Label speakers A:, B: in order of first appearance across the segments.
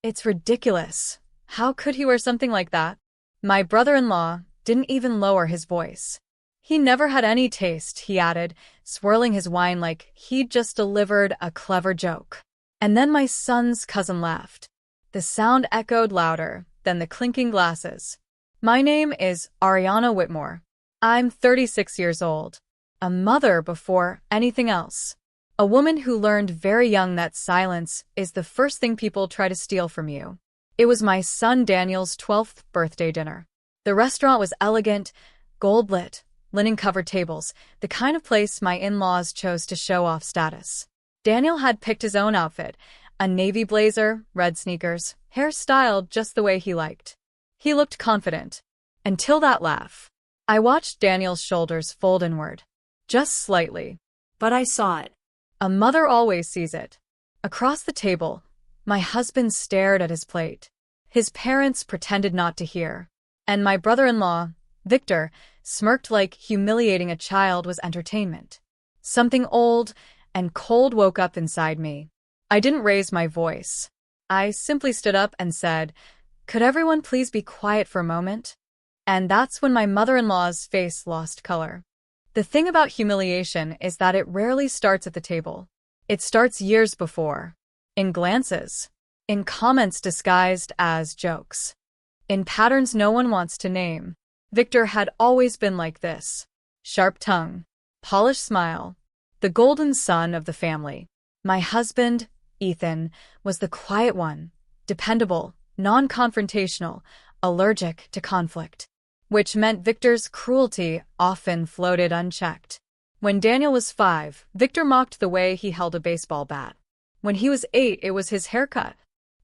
A: It's ridiculous. How could he wear something like that? My brother-in-law didn't even lower his voice. He never had any taste, he added, swirling his wine like he'd just delivered a clever joke. And then my son's cousin laughed. The sound echoed louder than the clinking glasses. My name is Ariana Whitmore. I'm 36 years old. A mother before anything else. A woman who learned very young that silence is the first thing people try to steal from you. It was my son Daniel's 12th birthday dinner. The restaurant was elegant, gold-lit, linen-covered tables, the kind of place my in-laws chose to show off status. Daniel had picked his own outfit, a navy blazer, red sneakers, hair styled just the way he liked. He looked confident. Until that laugh. I watched Daniel's shoulders fold inward. Just slightly. But I saw it. A mother always sees it. Across the table, my husband stared at his plate. His parents pretended not to hear. And my brother-in-law, Victor, smirked like humiliating a child was entertainment. Something old and cold woke up inside me. I didn't raise my voice. I simply stood up and said, "Could everyone please be quiet for a moment?" And that's when my mother-in-law's face lost color. The thing about humiliation is that it rarely starts at the table. It starts years before. In glances. In comments disguised as jokes. In patterns no one wants to name. Victor had always been like this. Sharp tongue. Polished smile. The golden son of the family. My husband, Ethan, was the quiet one. Dependable, non-confrontational, allergic to conflict. Which meant Victor's cruelty often floated unchecked. When Daniel was 5, Victor mocked the way he held a baseball bat. When he was 8, it was his haircut.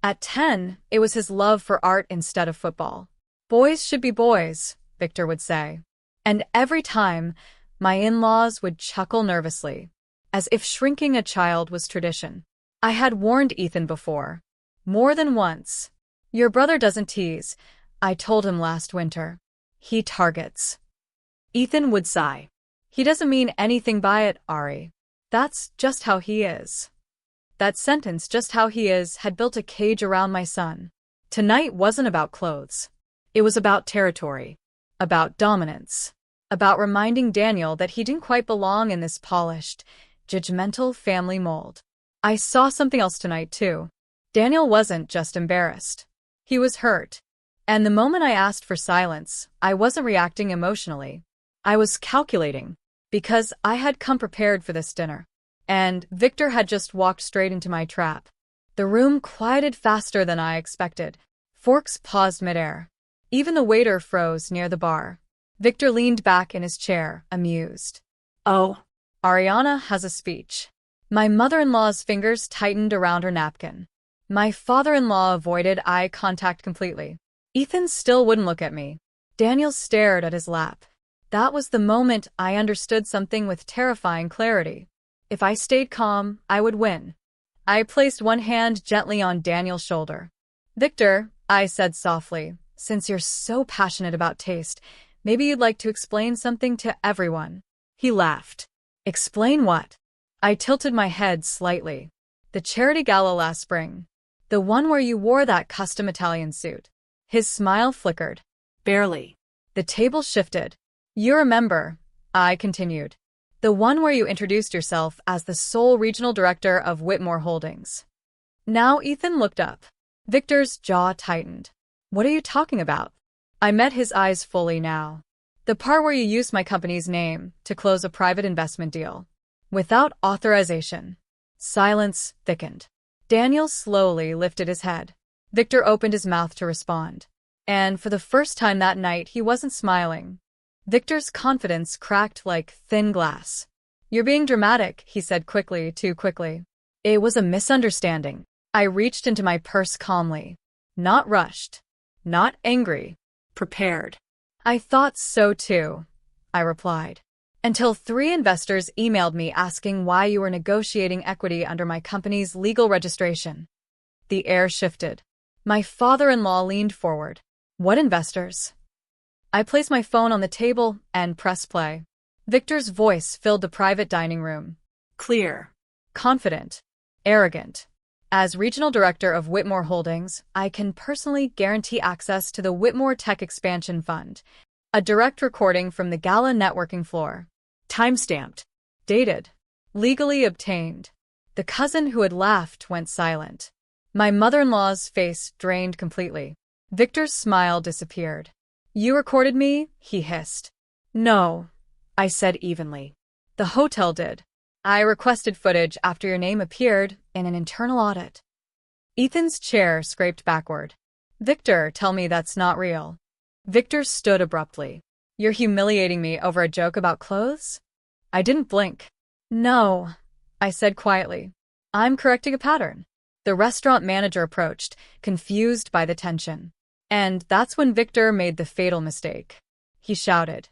A: At 10, it was his love for art instead of football. Boys should be boys, Victor would say. And every time, my in-laws would chuckle nervously, as if shrinking a child was tradition. I had warned Ethan before. More than once. Your brother doesn't tease, I told him last winter. He targets. Ethan would sigh. He doesn't mean anything by it, Ari. That's just how he is. That sentence, just how he is, had built a cage around my son. Tonight wasn't about clothes. It was about territory. About dominance. About reminding Daniel that he didn't quite belong in this polished, judgmental family mold. I saw something else tonight, too. Daniel wasn't just embarrassed. He was hurt. And the moment I asked for silence, I wasn't reacting emotionally. I was calculating. Because I had come prepared for this dinner. And Victor had just walked straight into my trap. The room quieted faster than I expected. Forks paused midair. Even the waiter froze near the bar. Victor leaned back in his chair, amused. Oh, Ariana has a speech. My mother-in-law's fingers tightened around her napkin. My father-in-law avoided eye contact completely. Ethan still wouldn't look at me. Daniel stared at his lap. That was the moment I understood something with terrifying clarity. If I stayed calm, I would win. I placed one hand gently on Daniel's shoulder. Victor, I said softly, since you're so passionate about taste, maybe you'd like to explain something to everyone. He laughed. Explain what? I tilted my head slightly. The charity gala last spring. The one where you wore that custom Italian suit. His smile flickered. Barely. The table shifted. You remember, I continued. The one where you introduced yourself as the sole regional director of Whitmore Holdings. Now Ethan looked up. Victor's jaw tightened. What are you talking about? I met his eyes fully now. The part where you used my company's name to close a private investment deal. Without authorization. Silence thickened. Daniel slowly lifted his head. Victor opened his mouth to respond. And for the first time that night, he wasn't smiling. Victor's confidence cracked like thin glass. You're being dramatic, he said quickly, too quickly. It was a misunderstanding. I reached into my purse calmly. Not rushed. Not angry. Prepared. I thought so too, I replied. Until 3 investors emailed me asking why you were negotiating equity under my company's legal registration. The air shifted. My father-in-law leaned forward. What investors? I placed my phone on the table and pressed play. Victor's voice filled the private dining room. Clear. Confident. Arrogant. As regional director of Whitmore Holdings, I can personally guarantee access to the Whitmore Tech Expansion Fund. A direct recording from the gala networking floor. Timestamped. Dated. Legally obtained. The cousin who had laughed went silent. My mother-in-law's face drained completely. Victor's smile disappeared. You recorded me? He hissed. No, I said evenly. The hotel did. I requested footage after your name appeared in an internal audit. Ethan's chair scraped backward. Victor, tell me that's not real. Victor stood abruptly. You're humiliating me over a joke about clothes? I didn't blink. No, I said quietly. I'm correcting a pattern. The restaurant manager approached, confused by the tension. And that's when Victor made the fatal mistake. He shouted.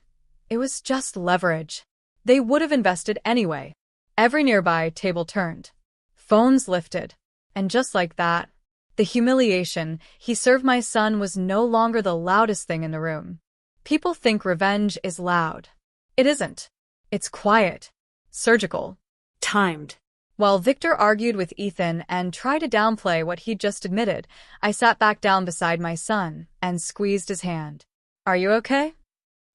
A: It was just leverage. They would have invested anyway. Every nearby table turned. Phones lifted. And just like that, the humiliation he served my son was no longer the loudest thing in the room. People think revenge is loud. It isn't. It's quiet. Surgical. Timed. While Victor argued with Ethan and tried to downplay what he'd just admitted, I sat back down beside my son and squeezed his hand. Are you okay?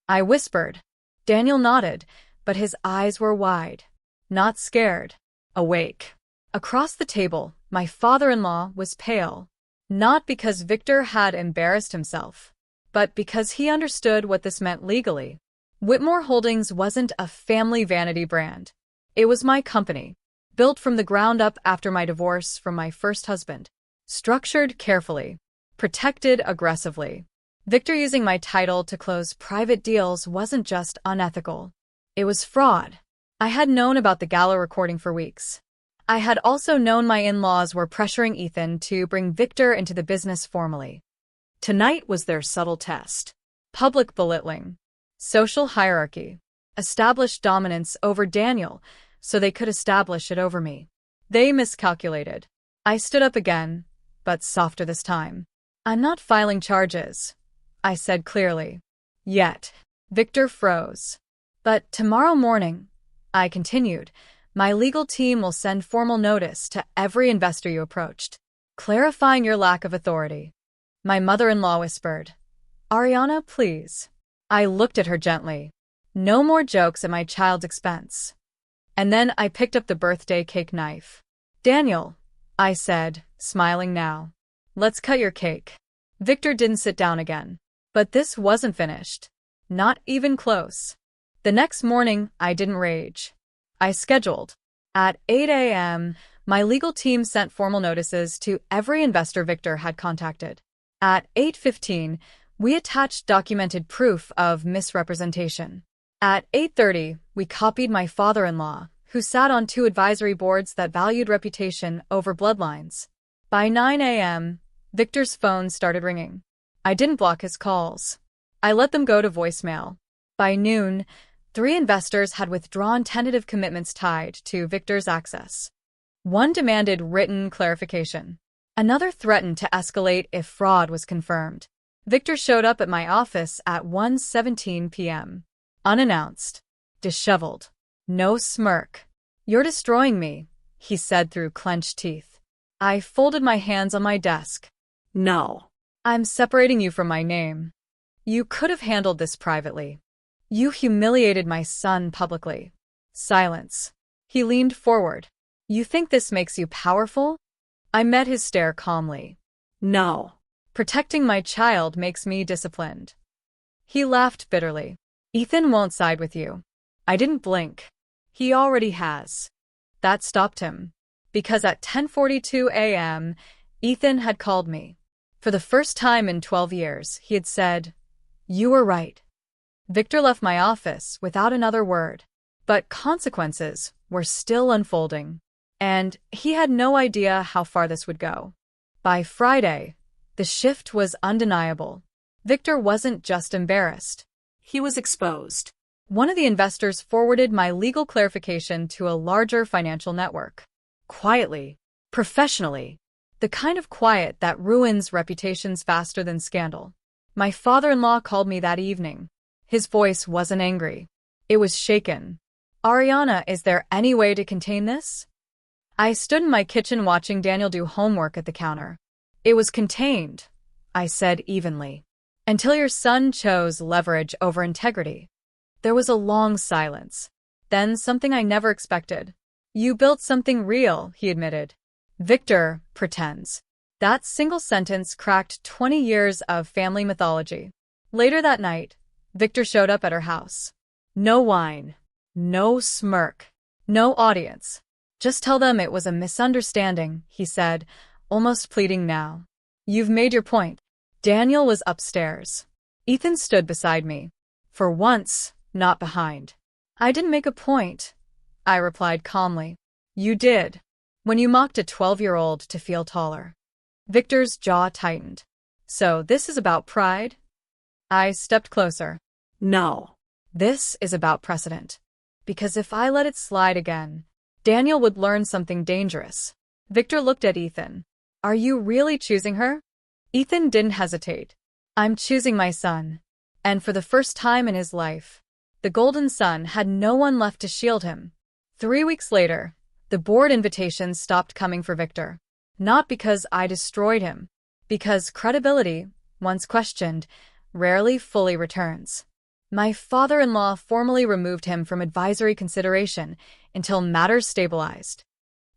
A: I whispered. Daniel nodded, but his eyes were wide. Not scared. Awake. Across the table, my father-in-law was pale. Not because Victor had embarrassed himself, but because he understood what this meant legally. Whitmore Holdings wasn't a family vanity brand. It was my company, built from the ground up after my divorce from my first husband, structured carefully, protected aggressively. Victor using my title to close private deals wasn't just unethical. It was fraud. I had known about the gala recording for weeks. I had also known my in-laws were pressuring Ethan to bring Victor into the business formally. Tonight was their subtle test. Public belittling. Social hierarchy. Established dominance over Daniel so they could establish it over me. They miscalculated. I stood up again, but softer this time. I'm not filing charges, I said clearly. Yet. Victor froze. But tomorrow morning, I continued, my legal team will send formal notice to every investor you approached, clarifying your lack of authority. My mother-in-law whispered, Ariana, please. I looked at her gently. No more jokes at my child's expense. And then I picked up the birthday cake knife. Daniel, I said, smiling now. Let's cut your cake. Victor didn't sit down again. But this wasn't finished. Not even close. The next morning, I didn't rage. I scheduled. At 8 a.m., my legal team sent formal notices to every investor Victor had contacted. At 8:15, we attached documented proof of misrepresentation. At 8:30, we copied my father-in-law, who sat on 2 advisory boards that valued reputation over bloodlines. By 9 a.m., Victor's phone started ringing. I didn't block his calls. I let them go to voicemail. By noon, 3 investors had withdrawn tentative commitments tied to Victor's access. One demanded written clarification. Another threatened to escalate if fraud was confirmed. Victor showed up at my office at 1:17 p.m. Unannounced. Disheveled. No smirk. You're destroying me, he said through clenched teeth. I folded my hands on my desk. No. I'm separating you from my name. You could have handled this privately. You humiliated my son publicly. Silence. He leaned forward. You think this makes you powerful? I met his stare calmly. No. Protecting my child makes me disciplined. He laughed bitterly. Ethan won't side with you. I didn't blink. He already has. That stopped him. Because at 10:42 a.m., Ethan had called me. For the first time in 12 years, he had said, You were right. Victor left my office without another word. But consequences were still unfolding. And he had no idea how far this would go. By Friday, the shift was undeniable. Victor wasn't just embarrassed. He was exposed. One of the investors forwarded my legal clarification to a larger financial network. Quietly. Professionally. The kind of quiet that ruins reputations faster than scandal. My father-in-law called me that evening. His voice wasn't angry. It was shaken. Ariana, is there any way to contain this? I stood in my kitchen watching Daniel do homework at the counter. It was contained, I said evenly, until your son chose leverage over integrity. There was a long silence. Then something I never expected. You built something real, he admitted. Victor pretends. That single sentence cracked 20 years of family mythology. Later that night, Victor showed up at her house. No wine, no smirk, no audience. Just tell them it was a misunderstanding, he said, almost pleading now. You've made your point. Daniel was upstairs. Ethan stood beside me. For once, not behind. I didn't make a point, I replied calmly. You did. When you mocked a 12-year-old to feel taller. Victor's jaw tightened. So this is about pride? I stepped closer. No. This is about precedent. Because if I let it slide again, Daniel would learn something dangerous. Victor looked at Ethan. Are you really choosing her? Ethan didn't hesitate. I'm choosing my son. And for the first time in his life, the golden son had no one left to shield him. 3 weeks later, the board invitations stopped coming for Victor. Not because I destroyed him, because credibility, once questioned, rarely fully returns. My father-in-law formally removed him from advisory consideration until matters stabilized.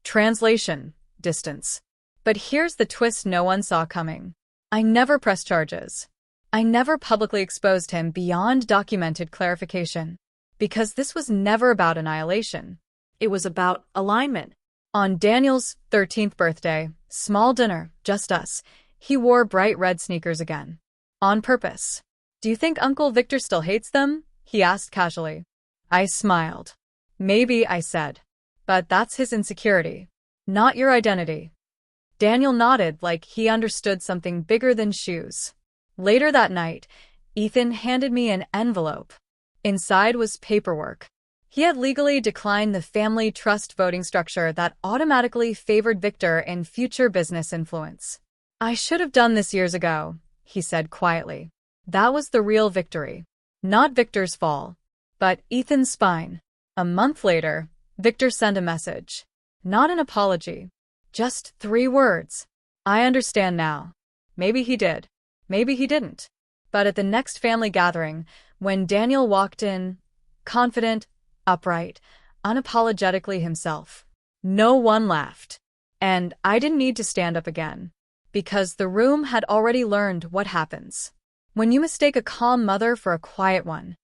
A: Translation: distance. But here's the twist no one saw coming. I never pressed charges. I never publicly exposed him beyond documented clarification. Because this was never about annihilation. It was about alignment. On Daniel's 13th birthday, small dinner, just us, he wore bright red sneakers again. On purpose. Do you think Uncle Victor still hates them? He asked casually. I smiled. Maybe, I said. But that's his insecurity. Not your identity. Daniel nodded like he understood something bigger than shoes. Later that night, Ethan handed me an envelope. Inside was paperwork. He had legally declined the family trust voting structure that automatically favored Victor in future business influence. I should have done this years ago, he said quietly. That was the real victory. Not Victor's fall, but Ethan's spine. A month later, Victor sent a message. Not an apology. Just 3 words. I understand now. Maybe he did. Maybe he didn't. But at the next family gathering, when Daniel walked in, confident, upright, unapologetically himself, no one laughed. And I didn't need to stand up again. Because the room had already learned what happens when you mistake a calm mother for a quiet one.